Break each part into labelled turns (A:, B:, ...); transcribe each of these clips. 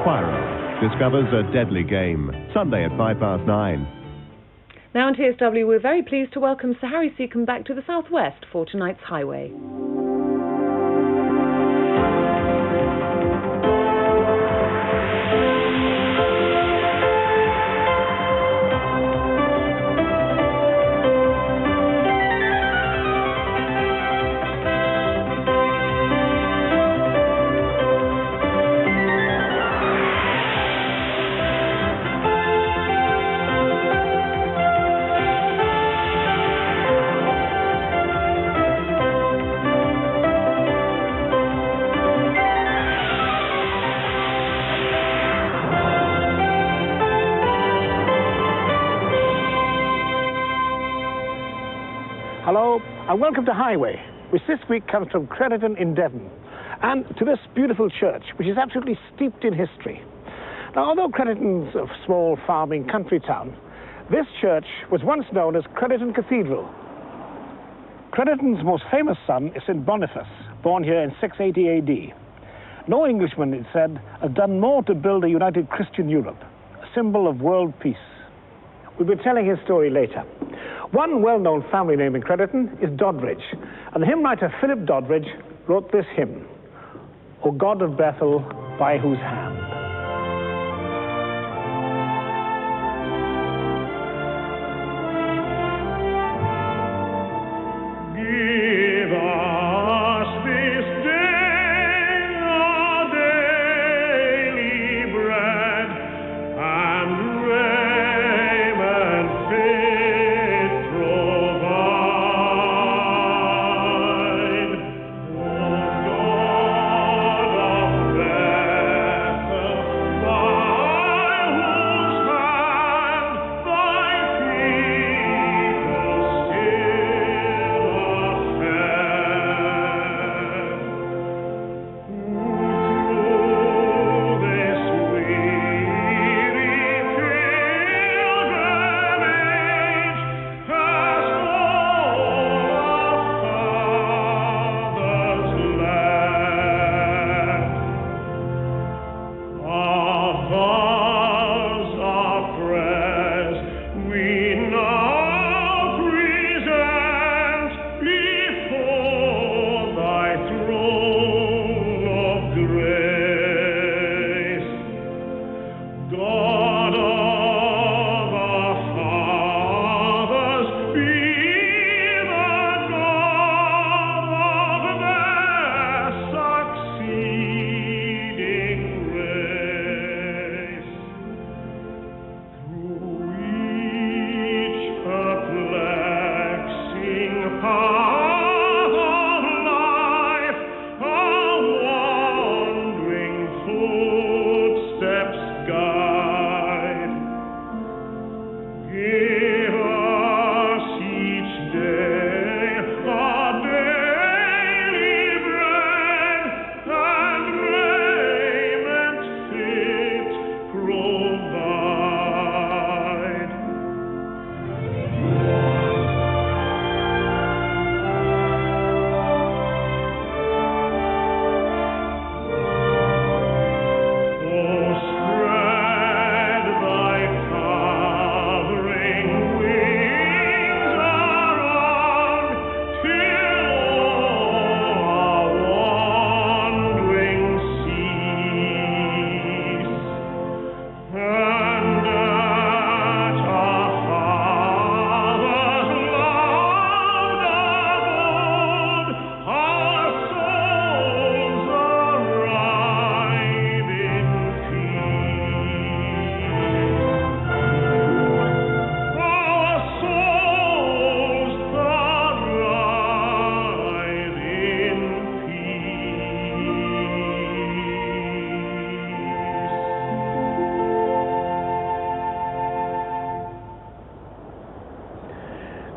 A: Poirot discovers a deadly game. Sunday at 9:05.
B: Now on TSW, we're very pleased to welcome Sir Harry Seacombe back to the Southwest for tonight's Highway.
C: Hello and welcome to Highway, which this week comes from Crediton in Devon, and to this beautiful church, which is absolutely steeped in history. Now, although Crediton's a small farming country town, this church was once known as Crediton Cathedral. Crediton's most famous son is St. Boniface, born here in 680 AD. No Englishman, it said, has done more to build a united Christian Europe, a symbol of world peace. We'll be telling his story later. One well-known family name in Crediton is Doddridge, and the hymn writer Philip Doddridge wrote this hymn, O God of Bethel, by whose hand?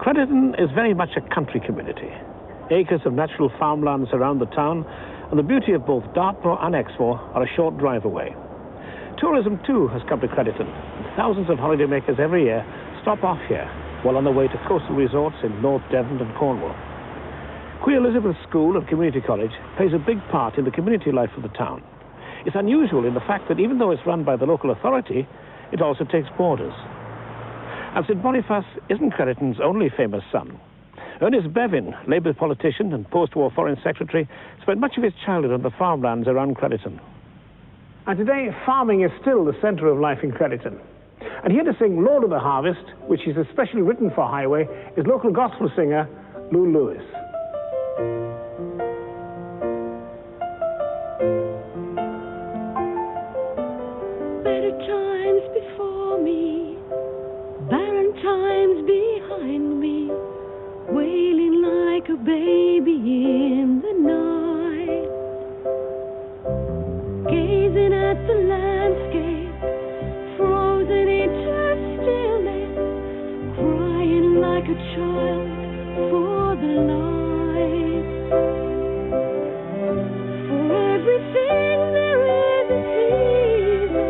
C: Crediton is very much a country community. Acres of natural farmland surround the town, and the beauty of both Dartmoor and Exmoor are a short drive away. Tourism, too, has come to Crediton, and thousands of holidaymakers every year stop off here while on their way to coastal resorts in North Devon and Cornwall. Queen Elizabeth School and Community College plays a big part in the community life of the town. It's unusual in the fact that even though it's run by the local authority, it also takes boarders. And St Boniface isn't Crediton's only famous son. Ernest Bevin, Labour politician and post-war Foreign Secretary, spent much of his childhood on the farmlands around Crediton. And today, farming is still the centre of life in Crediton. And here to sing Lord of the Harvest, which is especially written for Highway, is local gospel singer Lou Lewis.
D: Better times before me, barren times behind me, wailing like a baby in the night, gazing at the landscape, frozen into stillness, crying like a child for the light. For everything there is a season,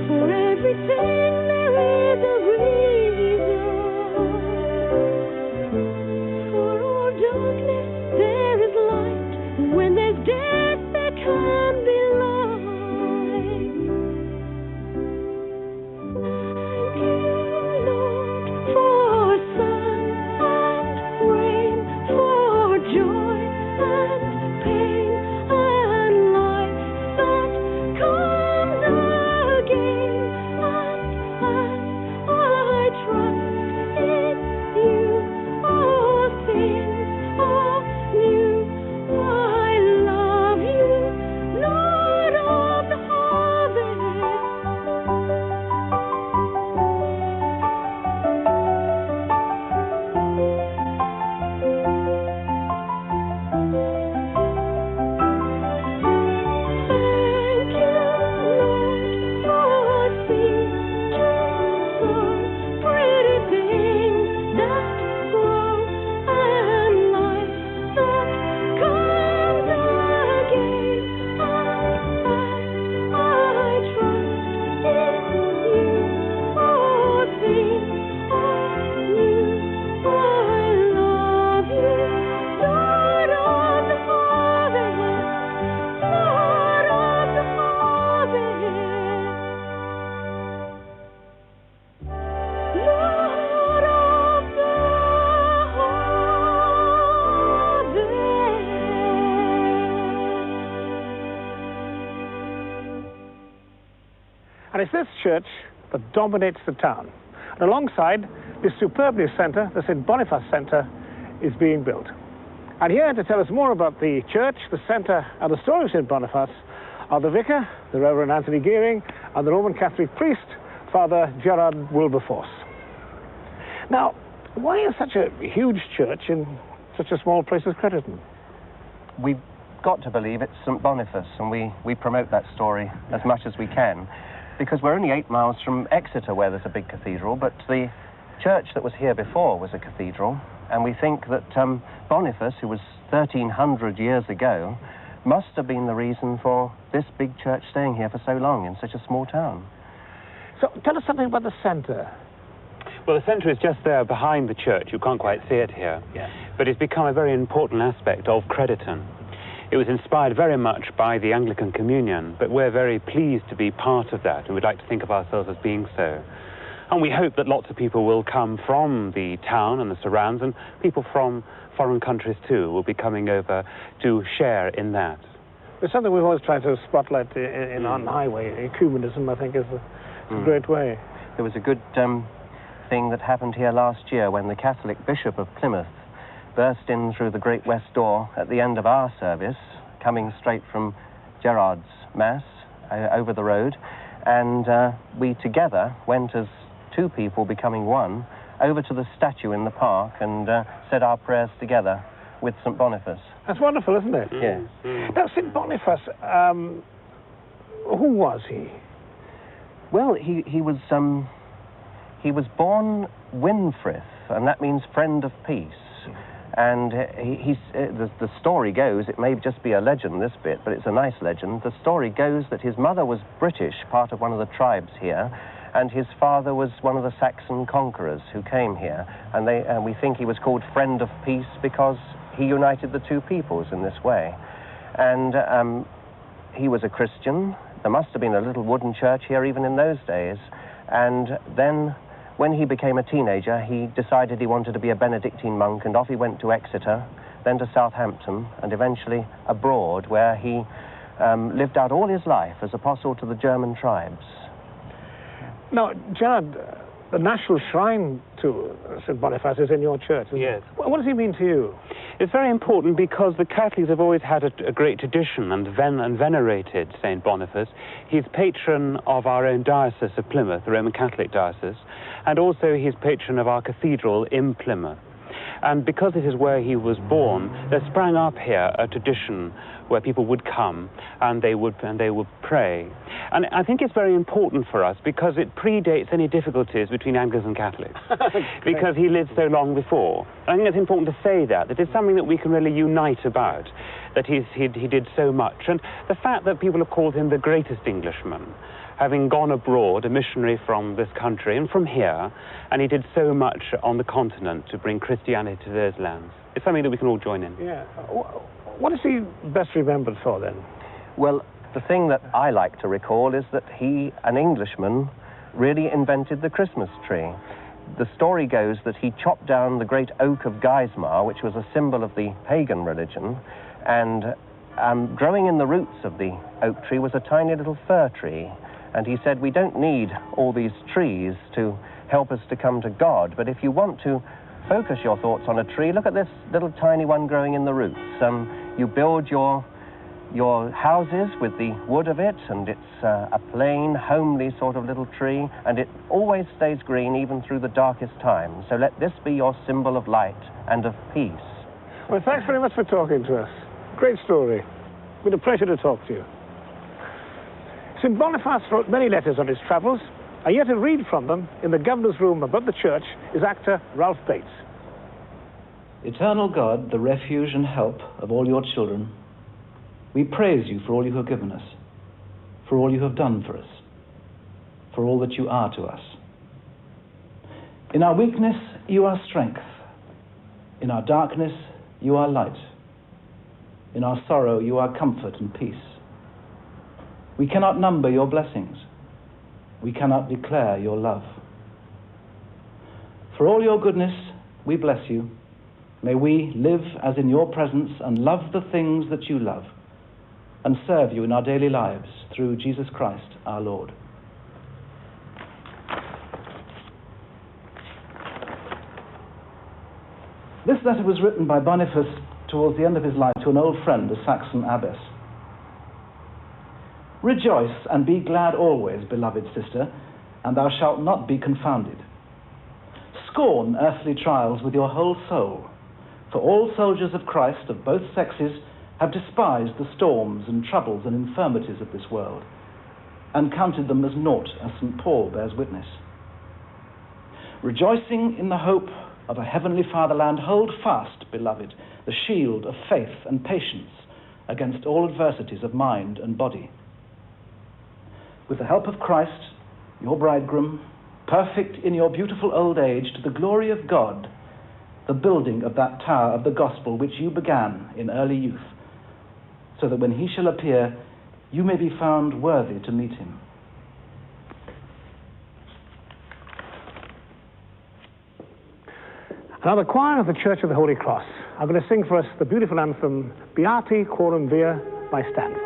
D: for everything there is a reason. For all darkness there is light, when there's death there can be light. Thank you, Lord, for sun and rain, for joy and pain and life that comes again. And as I trust in you, all things are new. I love you, Lord of the harvest. Thank you, Lord, for seeds to sow, pretty things that grow, and life that comes again. And as I trust in you, all things are new. I love you, Lord of the harvest, Lord of the harvest, Lord of the harvest.
C: And it's this church that dominates the town. And alongside this superb new centre, the St Boniface Centre, is being built. And here to tell us more about the church, the centre, and the story of St Boniface are the vicar, the Reverend Anthony Gearing, and the Roman Catholic priest, Father Gerard Wilberforce. Now, why is such a huge church in such a small place as Crediton?
E: We've got to believe it's St Boniface, and we promote that story as much as we can, because we're only 8 miles from Exeter, where there's a big cathedral, but the church that was here before was a cathedral, and we think that Boniface, who was 1,300 years ago, must have been the reason for this big church staying here for so long in such a small town.
C: So tell us something about the centre.
F: Well, the centre is just there behind the church. You can't quite see it here.
C: Yes.
F: But it's become a very important aspect of Crediton. It was inspired very much by the Anglican Communion, but we're very pleased to be part of that, and we'd like to think of ourselves as being so. And we hope that lots of people will come from the town and the surrounds, and people from foreign countries too will be coming over to share in that.
C: It's something we've always tried to spotlight on Highway. Ecumenism, I think, is a great way.
E: There was a good thing that happened here last year when the Catholic Bishop of Plymouth burst in through the Great West Door at the end of our service, coming straight from Gerard's Mass over the road, and we together went as two people becoming one over to the statue in the park and said our prayers together with St Boniface.
C: That's wonderful, isn't it?
E: Yes.
C: Now, St Boniface, who was he?
E: Well, he was born Winfrith, and that means friend of peace. And the story goes, it may just be a legend, this bit, but it's a nice legend. The story goes that his mother was British, part of one of the tribes here, and his father was one of the Saxon conquerors who came here. And we think he was called Friend of Peace because he united the two peoples in this way. And he was a Christian. There must have been a little wooden church here even in those days. And then when he became a teenager, he decided he wanted to be a Benedictine monk, and off he went to Exeter, then to Southampton, and eventually abroad, where he lived out all his life as apostle to the German tribes.
C: Now, Gerard, the national shrine to St. Boniface is in your church, isn't
F: Yes.
C: it? What does he mean to you?
F: It's very important because the Catholics have always had a great tradition and venerated St. Boniface. He's patron of our own diocese of Plymouth, the Roman Catholic diocese, and also he's patron of our cathedral in Plymouth. And because this is where he was born, there sprang up here a tradition where people would come and they would pray. And I think it's very important for us because it predates any difficulties between Anglicans and Catholics, because he lived so long before. And I think it's important to say that it's something that we can really unite about, that he did so much. And the fact that people have called him the greatest Englishman, having gone abroad, a missionary from this country and from here, and he did so much on the continent to bring Christianity to those lands. It's something that we can all join in.
C: Yeah. What is he best remembered for, then?
E: Well, the thing that I like to recall is that he, an Englishman, really invented the Christmas tree. The story goes that he chopped down the great oak of Geismar, which was a symbol of the pagan religion, and growing in the roots of the oak tree was a tiny little fir tree. And he said, we don't need all these trees to help us to come to God, but if you want to focus your thoughts on a tree, look at this little tiny one growing in the roots. You build your houses with the wood of it, and it's a plain, homely sort of little tree, and it always stays green even through the darkest times. So let this be your symbol of light and of peace.
C: Well, thanks very much for talking to us. Great story. It's been a pleasure to talk to you. St. Boniface wrote many letters on his travels, and yet to read from them in the governor's room above the church is actor Ralph Bates.
G: Eternal God, the refuge and help of all your children, we praise you for all you have given us, for all you have done for us, for all that you are to us. In our weakness, you are strength. In our darkness, you are light. In our sorrow, you are comfort and peace. We cannot number your blessings. We cannot declare your love. For all your goodness, we bless you. May we live as in your presence and love the things that you love, and serve you in our daily lives through Jesus Christ our Lord. This letter was written by Boniface towards the end of his life to an old friend, a Saxon abbess. Rejoice and be glad always, beloved sister, and thou shalt not be confounded. Scorn earthly trials with your whole soul, for all soldiers of Christ of both sexes have despised the storms and troubles and infirmities of this world, and counted them as naught, as St. Paul bears witness. Rejoicing in the hope of a heavenly fatherland, hold fast, beloved, the shield of faith and patience against all adversities of mind and body. With the help of Christ, your bridegroom, perfect in your beautiful old age, to the glory of God, the building of that tower of the gospel which you began in early youth, so that when he shall appear, you may be found worthy to meet him.
C: Now the choir of the Church of the Holy Cross are going to sing for us the beautiful anthem, Beati Quorum Vir by Stanford.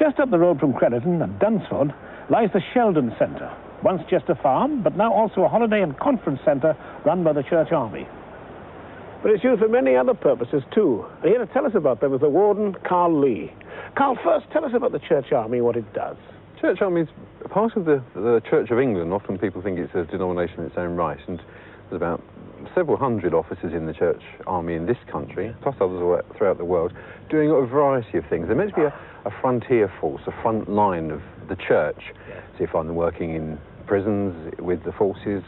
C: Just up the road from Crediton at Dunsford lies the Sheldon Centre, once just a farm, but now also a holiday and conference centre run by the Church Army. But it's used for many other purposes too. And here to tell us about them is the warden, Carl Lee. Carl, first tell us about the Church Army, what it does.
H: Church Army is part of the Church of England. Often people think it's a denomination in its own right, and there's about several hundred officers in the Church Army in this country, plus others throughout the world, doing a variety of things. They're meant to be a frontier force, a front line of the Church. So you find them working in prisons with the forces,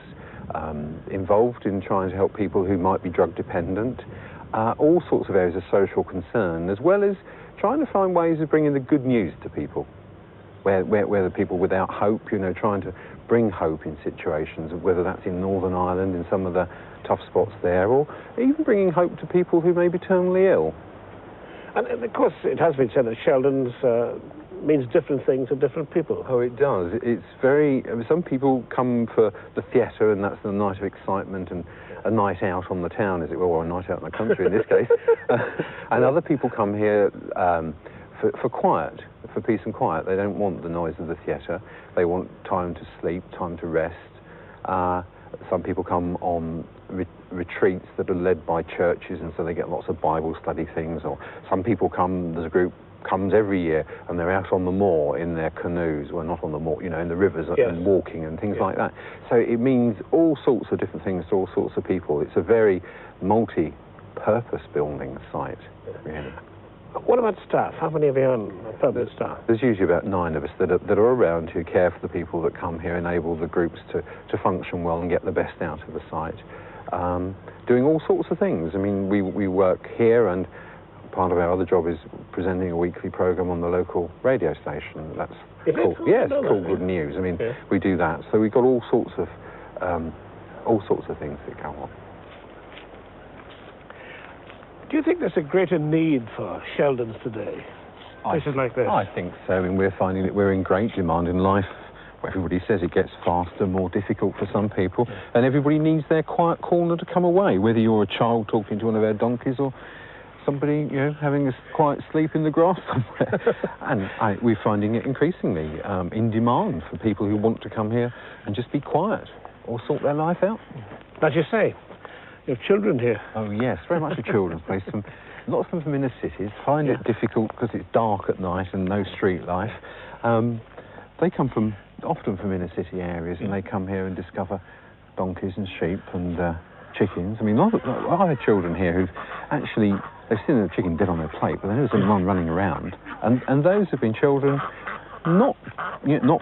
H: involved in trying to help people who might be drug dependent, all sorts of areas of social concern, as well as trying to find ways of bringing the good news to people. Where the people without hope, trying to bring hope in situations, whether that's in Northern Ireland, in some of the tough spots there, or even bringing hope to people who may be terminally ill.
C: And of course, it has been said that Sheldon's means different things to different people.
H: Oh, it does. It's very... some people come for the theatre, and that's the night of excitement and a night out on the town, as it were, or a night out in the country in this case. And other people come here for quiet, for peace and quiet. They don't want the noise of the theatre. They want time to sleep, time to rest. Some people come on retreats that are led by churches, and so they get lots of Bible study things. Or some people come, there's a group comes every year, and they're out on the moor in their canoes, well, not on the moor, in the rivers, and walking and things like that. So it means all sorts of different things to all sorts of people. It's a very multi-purpose building site, really.
C: What about staff? How many of you on permanent staff?
H: There's usually about 9 of us that are around who care for the people that come here, enable the groups to function well and get the best out of the site. Doing all sorts of things. I mean, we work here, and part of our other job is presenting a weekly programme on the local radio station. That's cool. Yeah, it's called Good News. I mean, we do that. So we've got all sorts of things that go on.
C: Do you think there's a greater need for Sheldons today? Places like this?
H: I think so. I mean, we're finding that we're in great demand in life. Everybody says it gets faster, more difficult for some people, and everybody needs their quiet corner to come away, whether you're a child talking to one of our donkeys or somebody, having a quiet sleep in the grass somewhere. And we're finding it increasingly in demand for people who want to come here and just be quiet or sort their life out.
C: As you say, you have children here.
H: Oh, yes, very much a children's place. Lots of them from inner cities find it difficult because it's dark at night and no street life. They come often from inner city areas, and they come here and discover donkeys and sheep and chickens. I mean, I have children here who've actually, they've seen a chicken dead on their plate, but there's one running around. And those have been children not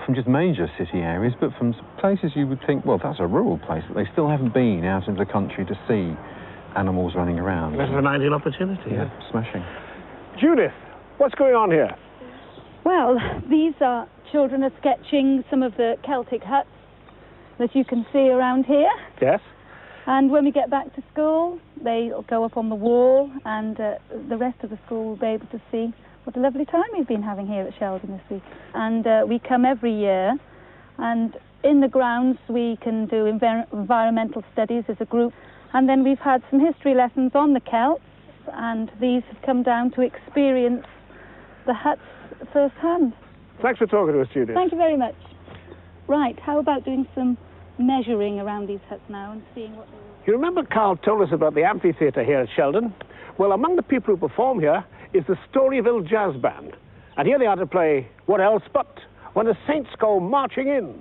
H: from just major city areas, but from places you would think, well, that's a rural place, but they still haven't been out into the country to see animals running around.
C: This is an ideal opportunity.
H: Yeah, smashing.
C: Judith, what's going on here?
I: Well, these are children are sketching some of the Celtic huts that you can see around here.
C: Yes.
I: And when we get back to school, they'll go up on the wall, and the rest of the school will be able to see what a lovely time we've been having here at Sheldon this week. And we come every year, and in the grounds we can do environmental studies as a group, and then we've had some history lessons on the Celts, and these have come down to experience the huts firsthand.
C: Thanks for talking to us, Judith.
I: Thank you very much. Right, how about doing some measuring around these huts now and seeing what they...
C: You remember Carl told us about the amphitheatre here at Sheldon? Well, among the people who perform here is the Storyville Jazz Band. And here they are to play What Else But When the Saints Go Marching In.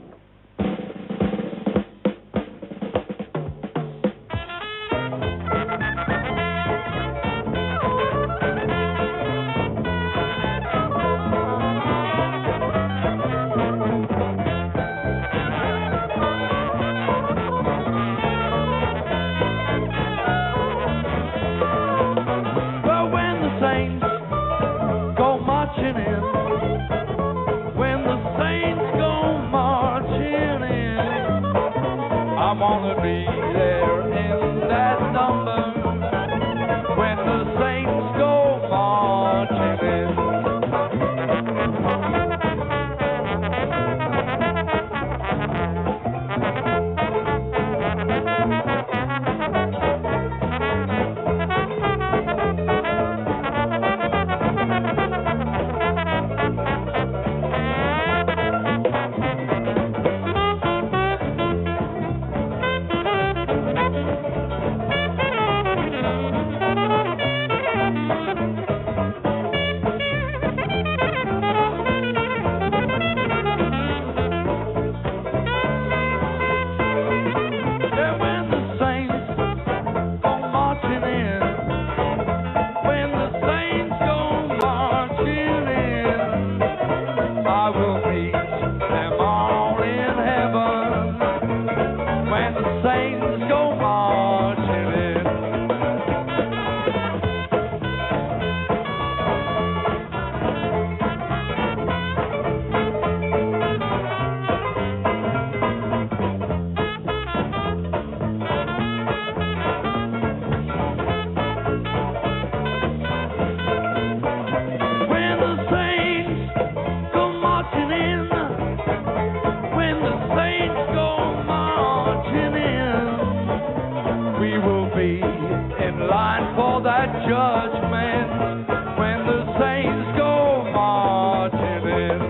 J: judgment when the saints go marching in.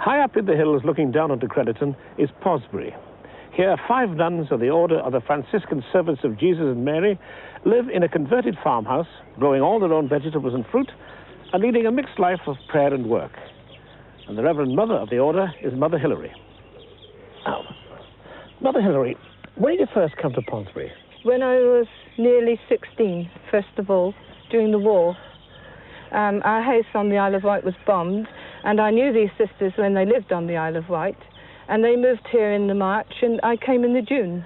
C: High up in the hills looking down onto Crediton is Posbury. Here, 5 nuns of the Order of the Franciscan Servants of Jesus and Mary live in a converted farmhouse, growing all their own vegetables and fruit, and leading a mixed life of prayer and work. And the Reverend Mother of the Order is Mother Hilary. Now, Mother Hilary, when did you first come to Posbury?
K: When I was nearly 16, first of all, during the war. Our house on the Isle of Wight was bombed, and I knew these sisters when they lived on the Isle of Wight, and they moved here in the March, and I came in the June.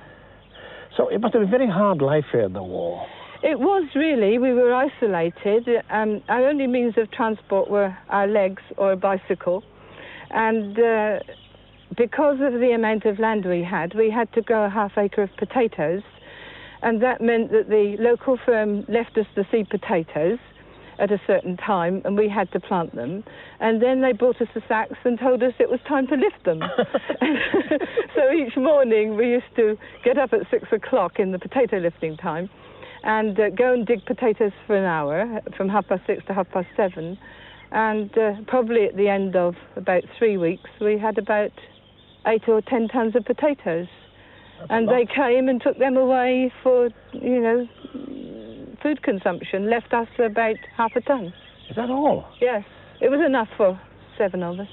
C: So it must have been a very hard life here in the war.
K: It was really. We were isolated. Our only means of transport were our legs or a bicycle, and because of the amount of land we had to grow a half acre of potatoes, and that meant that the local firm left us the seed potatoes at a certain time, and we had to plant them, and then they brought us the sacks and told us it was time to lift them. So each morning we used to get up at 6 o'clock in the potato lifting time and go and dig potatoes for an hour from 6:30 to 7:30, and probably at the end of about 3 weeks we had about 8 or 10 tons of potatoes. And they came and took them away for, you know, food consumption, left us about half a ton.
C: Is that all?
K: Yes. It was enough for 7 of us.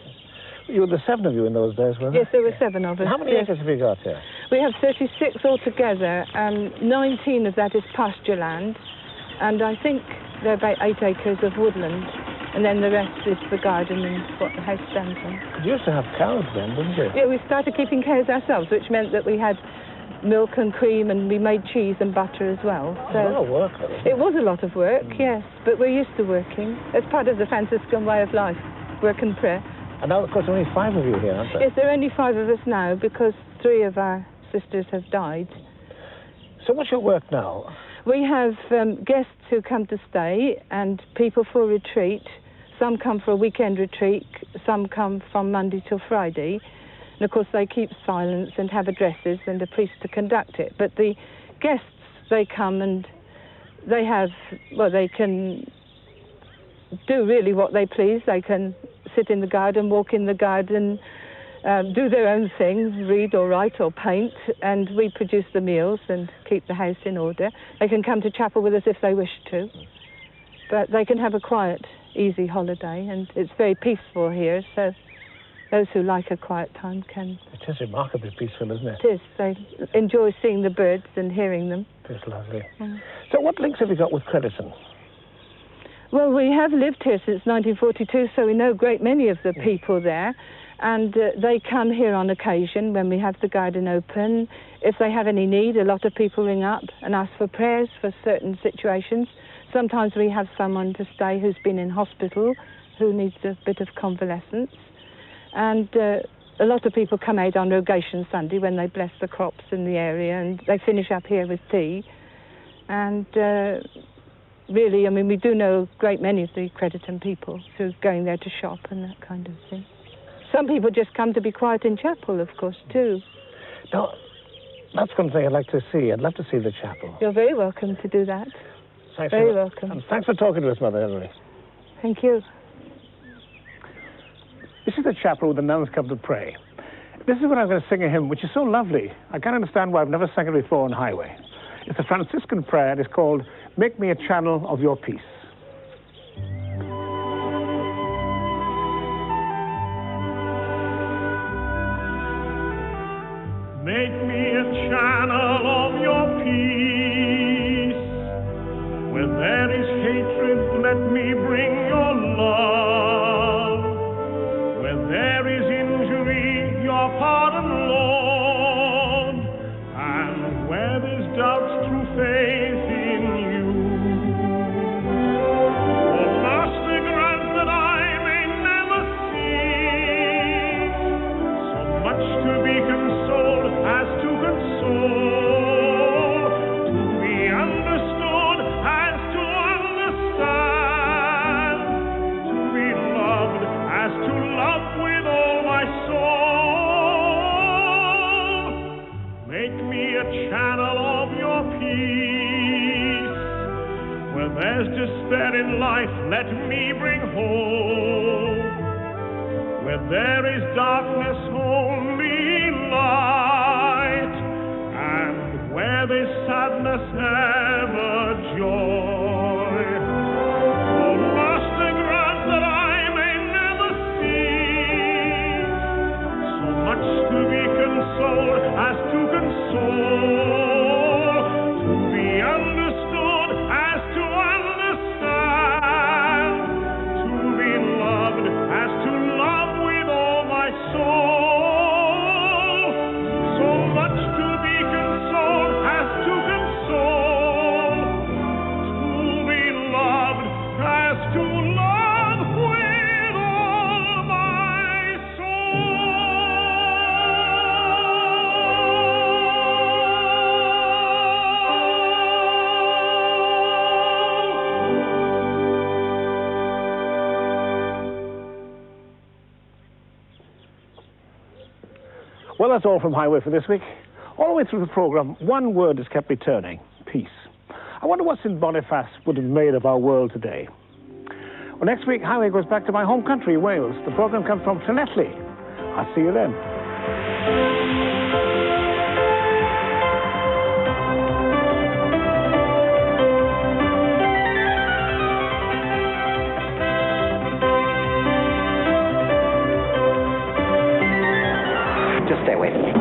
C: You were the 7 of you in those days, weren't
K: Yes, there were 7 of us.
C: How many acres have you got here?
K: We have 36 altogether, and 19 of that is pasture land, and I think there are about 8 acres of woodland, and then the rest is the garden and what the house stands on.
C: You used to have cows then, didn't you?
K: Yeah, we started keeping cows ourselves, which meant that we had milk and cream, and we made cheese and butter as well. So
C: a lot of work.
K: It was a lot of work, yes, but we're used to working. It's part of the Franciscan way of life, work and prayer.
C: And now, of course, there are only 5 of you here, aren't there?
K: Yes, there are only 5 of us now because 3 of our sisters have died.
C: So what's your work now?
K: We have guests who come to stay and people for retreat. Some come for a weekend retreat, some come from Monday till Friday. And of course they keep silence and have addresses and a priest to conduct it. But the guests, they come and they have, well, they can do really what they please. They can sit in the garden, walk in the garden, do their own things, read or write or paint, and we produce the meals and keep the house in order. They can come to chapel with us if they wish to, but they can have a quiet, easy holiday, and it's very peaceful here, so those who like a quiet time can.
C: It is remarkably peaceful, isn't it?
K: It is. They enjoy seeing the birds and hearing them.
C: It's lovely. So what links have you got with Crediton?
K: Well, we have lived here since 1942, so we know a great many of the people there. And they come here on occasion when we have the garden open. If they have any need, a lot of people ring up and ask for prayers for certain situations. Sometimes we have someone to stay who's been in hospital, who needs a bit of convalescence. And a lot of people come out on Rogation Sunday when they bless the crops in the area, and they finish up here with tea. And really, I mean, we do know a great many of the Crediton people who are going there to shop and that kind of thing. Some people just come to be quiet in chapel, of course, too.
C: Now, that's one thing I'd like to see. I'd love to see the chapel.
K: You're very welcome to do that.
C: Thanks
K: very welcome.
C: And thanks for talking to us, Mother Hilary.
K: Thank you.
C: This is the chapel where the nuns come to pray. This is when I'm going to sing a hymn, which is so lovely. I can't understand why I've never sung it before on Highway. It's a Franciscan prayer, and it's called Make Me a Channel of Your Peace.
L: Make me a channel of your peace. Where there is hatred, let me bring your love. Where there is injury, your pardon, Lord. And where there's doubt, true faith in you. Oh, Master, grant that I may hope. Where there is darkness, only light, and where there's sadness, ever joy. Oh, Master, grant that I may never see so much to be consoled as to console, to be understood as to understand, to be loved as to love with all my soul. So much to be consoled as to console, to be loved as to love with all my
C: Well, that's all from Highway for this week. All the way through the programme, one word has kept returning: peace. I wonder what St Boniface would have made of our world today. Well, next week, Highway goes back to my home country, Wales. The programme comes from Llanelli. I'll see you then.
M: Just stay away from me.